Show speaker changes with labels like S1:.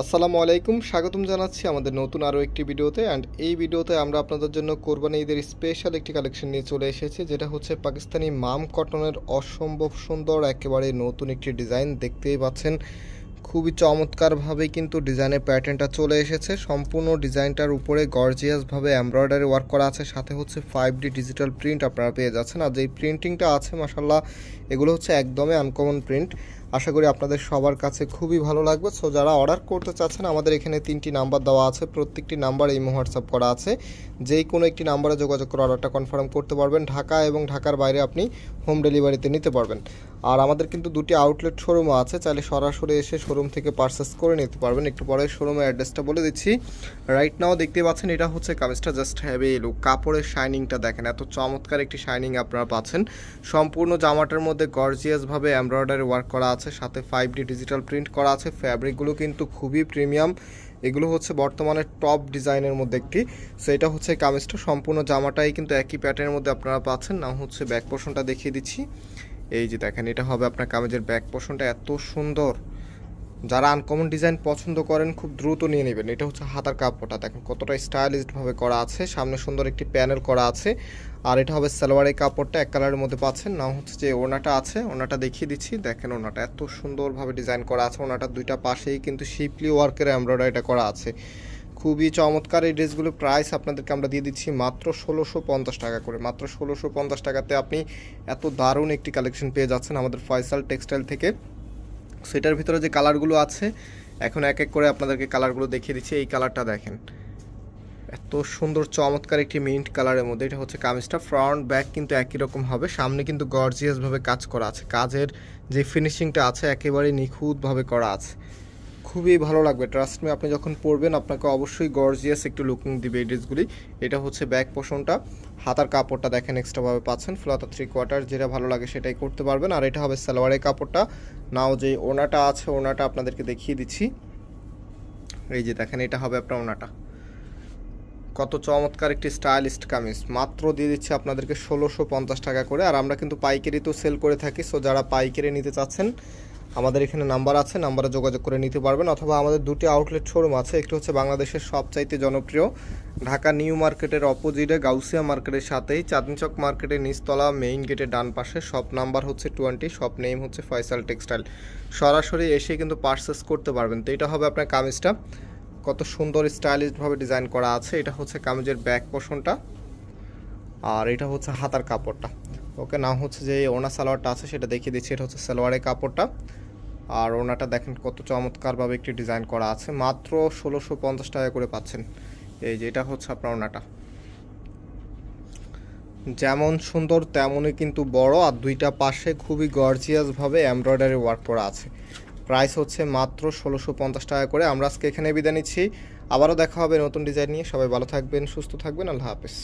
S1: আসসালামু আলাইকুম, স্বাগতম জানাচ্ছি আমাদের নতুন আরও একটি ভিডিওতে। অ্যান্ড এই ভিডিওতে আমরা আপনাদের জন্য কোরবানি ঈদের স্পেশাল একটি কালেকশন নিয়ে চলে এসেছি, যেটা হচ্ছে পাকিস্তানি মাম কটনের অসম্ভব সুন্দর একেবারে নতুন একটি ডিজাইন। দেখতেই পাচ্ছেন খুবই চমৎকারভাবে কিন্তু ডিজাইনের প্যাটার্নটা চলে এসেছে। সম্পূর্ণ ডিজাইনটার উপরে গর্জিয়াসভাবে এমব্রয়ডারি ওয়ার্ক করা আছে, সাথে হচ্ছে 5D ডিজিটাল প্রিন্ট আপনারা পেয়ে যাচ্ছেন। আর যেই প্রিন্টিংটা আছে মাশাআল্লাহ, এগুলো হচ্ছে একদমই আনকমন প্রিন্ট। আশা করি আপনাদের সবার কাছে খুবই ভালো লাগবে। সো যারা অর্ডার করতে চাচ্ছেন, আমাদের এখানে 3টি নাম্বার দেওয়া আছে, প্রত্যেকটি নাম্বার এই হোয়াটসঅ্যাপ করা আছে। যেই কোনো একটি নাম্বারে যোগাযোগ করে অর্ডারটা কনফার্ম করতে পারবেন। ঢাকা এবং ঢাকার বাইরে আপনি হোম ডেলিভারিতে নিতে পারবেন। আর আমাদের কিন্তু 2টি আউটলেট শোরুমও আছে, চাইলে সরাসরি এসে শোরুম থেকে পারচেস করে নিতে পারবেন। একটু পরে শোরুমের অ্যাড্রেসটা বলে দিচ্ছি। রাইট নাও দেখতে পাচ্ছেন এটা হচ্ছে কামিজটা, জাস্ট হ্যাভি লুক। কাপড়ের শাইনিংটা দেখেন, এত চমৎকার একটি শাইনিং আপনারা পাচ্ছেন। সম্পূর্ণ জামাটার মধ্যে গর্জিয়াসভাবে এমব্রয়ডারি ওয়ার্ক করা আছে, সাথে 5D ডিজিটাল প্রিন্ট করা আছে। ফ্যাব্রিকগুলো কিন্তু খুবই প্রিমিয়াম, এগুলো হচ্ছে বর্তমানে টপ ডিজাইনের মধ্যে একটি। সো এটা হচ্ছে কামিজটা, সম্পূর্ণ জামাটাই কিন্তু একই প্যাটার্নের মধ্যে আপনারা পাচ্ছেন। না হচ্ছে ব্যাক পোর্শনটা দেখিয়ে দিচ্ছি। এই যে দেখেন, এটা হবে আপনার কামিজের ব্যাক পোর্শনটা, এত সুন্দর। যারা আনকমন ডিজাইন পছন্দ করেন খুব দ্রুত নিয়ে নেবেন। এটা হচ্ছে হাতার কাপড়টা, দেখেন কতটা স্টাইলিশডভাবে করা আছে, সামনে সুন্দর একটি প্যানেল করা আছে। আর এটা হবে সালোয়ারের কাপড়টা, এক কালারের মধ্যে পাচ্ছেন। না হচ্ছে যে ওনাটা আছে, ওনাটা দেখিয়ে দিচ্ছি। দেখেন ওনাটা এত সুন্দরভাবে ডিজাইন করা আছে, ওনাটার দুইটা পাশেই কিন্তু শিপলি ওয়ার্কের এমব্রয়ডারিটা করা আছে। খুবই চমৎকার এই ড্রেসগুলোর প্রাইস আপনাদেরকে আমরা দিয়ে দিচ্ছি মাত্র 1650 টাকা করে। মাত্র 1650 টাকাতে আপনি এত দারুণ একটি কালেকশন পেয়ে যাচ্ছেন আমাদের ফয়সাল টেক্সটাইল থেকে। সেটার ভিতরে যে কালারগুলো আছে, এখন এক এক করে আপনাদেরকে কালারগুলো দেখিয়ে দিচ্ছি। এই কালারটা দেখেন, এত সুন্দর চমৎকার একটি মিন্ট কালারের মধ্যে। এটা হচ্ছে কামিজটা, ফ্রন্ট ব্যাক কিন্তু একই রকম হবে। সামনে কিন্তু গর্জিয়াসভাবে কাজ করা আছে, কাজের যে ফিনিশিংটা আছে একেবারে নিখুঁতভাবে করা আছে। খুবই ভালো লাগবে, ট্রাস্ট মি। আপনি যখন পরবেন আপনাকে অবশ্যই গর্জিয়াস একটু লুকিং দিবে এই ড্রেসগুলি। এটা হচ্ছে ব্যাক পোর্শনটা, হাতার কাপড়টা দেখেন এক্সট্রাভাবে পাচ্ছেন, ফুলাতা 3/4। যেটা ভালো লাগে সেটাই করতে পারবেন। আর এটা হবে সালোয়ারের কাপড়টা। নাও যে ওনাটা আছে, ওনাটা আপনাদেরকে দেখিয়ে দিচ্ছি। এই যে দেখেন, এটা হবে আপনার ওনাটা। কত চমৎকার একটি স্টাইলিস্ট কামিজ, মাত্র দিয়ে দিচ্ছি আপনাদেরকে 1650 টাকা করে। আর আমরা কিন্তু পাইকারি তো সেল করে থাকি। সো যারা পাইকারি নিতে চাচ্ছেন, আমাদের এখানে নাম্বার আছে, নাম্বারে যোগাযোগ করে নিতে পারবেন। অথবা আমাদের 2টি আউটলেট শোরুম আছে। একটি হচ্ছে বাংলাদেশের সবচাইতে জনপ্রিয় ঢাকা নিউ মার্কেটের অপোজিটে গাউসিয়া মার্কেটের সাথেই চাঁদনী চক মার্কেটের নিচতলা মেইন গেটের ডান পাশে। শপ নাম্বার হচ্ছে 20, শপ নেম হচ্ছে ফয়সাল টেক্সটাইল। সরাসরি এসে কিন্তু পারচেস করতে পারবেন। তো এটা হবে আপনার কামিজটা, কত সুন্দর স্টাইলিশভাবে ডিজাইন করা আছে। এটা হচ্ছে কামিজের ব্যাক পোর্শনটা, আর এটা হচ্ছে হাতার কাপড়টা। ওকে, না হচ্ছে যে ওনা সালোয়ারটা আছে সেটা দেখিয়ে দিচ্ছি। এটা হচ্ছে সালোয়ারের কাপড়টা, আর ওনাটা দেখেন কত চমৎকারভাবে একটি ডিজাইন করা আছে। মাত্র 1650 টাকা করে পাচ্ছেন। এই যে এটা হচ্ছে আপনার ওনাটা, যেমন সুন্দর তেমনই কিন্তু বড়, আর দুইটা পাশে খুবই গর্জিয়াসভাবে এমব্রয়ডারি ওয়ার্ক করা আছে। প্রাইস হচ্ছে মাত্র 1650 টাকা করে। আমরা আজকে এখানে বিদায় নিচ্ছি, আবারও দেখা হবে নতুন ডিজাইন নিয়ে। সবাই ভালো থাকবেন, সুস্থ থাকবেন, আল্লাহ হাফেজ।